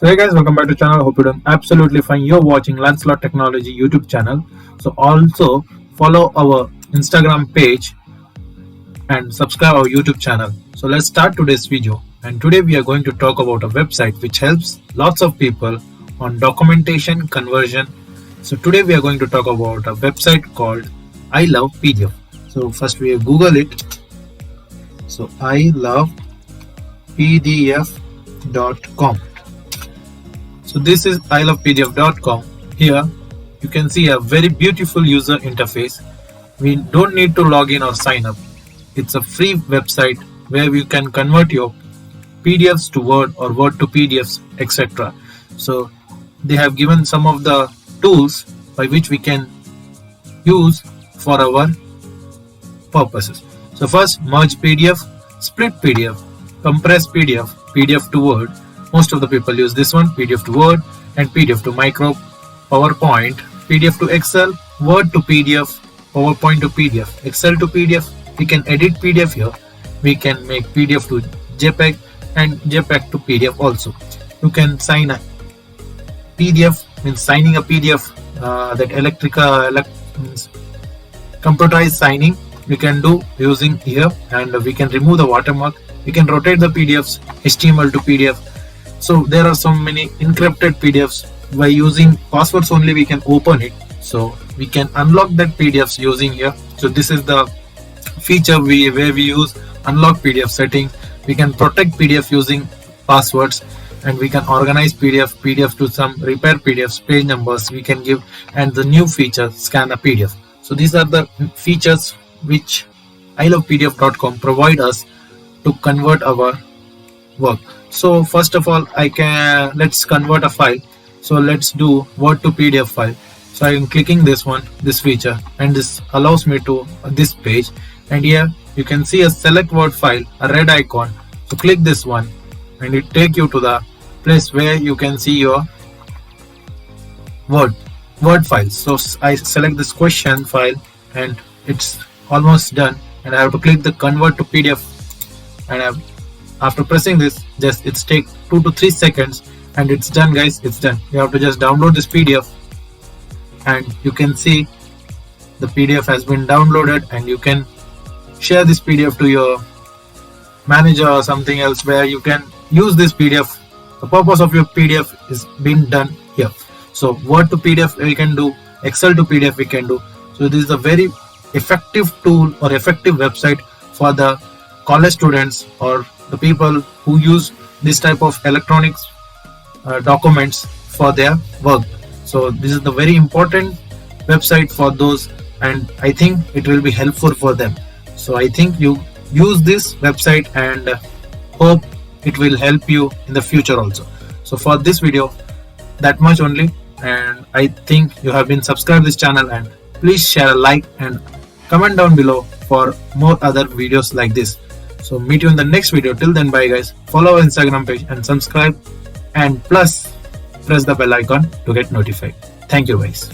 So hey guys, welcome back to the channel. Hope you're doing absolutely fine. You're watching Lancelot Technology YouTube channel. So also follow our Instagram page and subscribe our YouTube channel. So let's start today's video. And today we are going to talk about a website which helps lots of people on documentation conversion. So today we are going to talk about a website called I Love PDF. So first we Google it. So I love pdf.com. So this is ilovepdf.com. Here you can see a very beautiful user interface. We don't need to log in or sign up. It's a free website where you can convert your PDFs to Word or Word to PDFs, etc. So they have given some of the tools by which we can use for our purposes. So first, merge PDF, split PDF, compress PDF, PDF to Word. Most of the people use this one, PDF to Word and PDF to Micro, PowerPoint, PDF to Excel, Word to PDF, PowerPoint to PDF, Excel to PDF. We can edit PDF here. We can make PDF to JPEG and JPEG to PDF also. You can sign a PDF, means signing a PDF, means computerized signing we can do using here, and we can remove the watermark. We can rotate the PDFs, HTML to PDF. So there are so many encrypted PDFs. By using passwords only we can open it. So we can unlock that PDFs using here. So this is the feature where we use unlock PDF setting. We can protect PDF using passwords, and we can organize PDF to some repair PDFs, page numbers we can give, and the new feature scan a PDF. So these are the features which ilovepdf.com provide us to convert our work. So first of all, let's convert a file. So let's do Word to PDF file. So I am clicking this feature, and this allows me to this page, and here you can see a select Word file, a red icon. So click this one and it take you to the place where you can see your Word files. So I select this question file and it's almost done, and I have to click the convert to PDF, and after pressing this, it's take 2 to 3 seconds and it's done, guys. It's done. You have to just download this PDF, and you can see the PDF has been downloaded, and you can share this PDF to your manager or something else where you can use this PDF. The purpose of your PDF is being done here. So Word to PDF we can do, Excel to PDF we can do. So this is a very effective tool or effective website for the college students or the people who use this type of electronics documents for their work. So this is the very important website for those, and I think it will be helpful for them. So I think you use this website and hope it will help you in the future also. So for this video, that much only, and I think you have been subscribed this channel, and please share a like and comment down below for more other videos like this. So meet you in the next video. Till then, bye guys. Follow our Instagram page and subscribe, and plus press the bell icon to get notified. Thank you guys.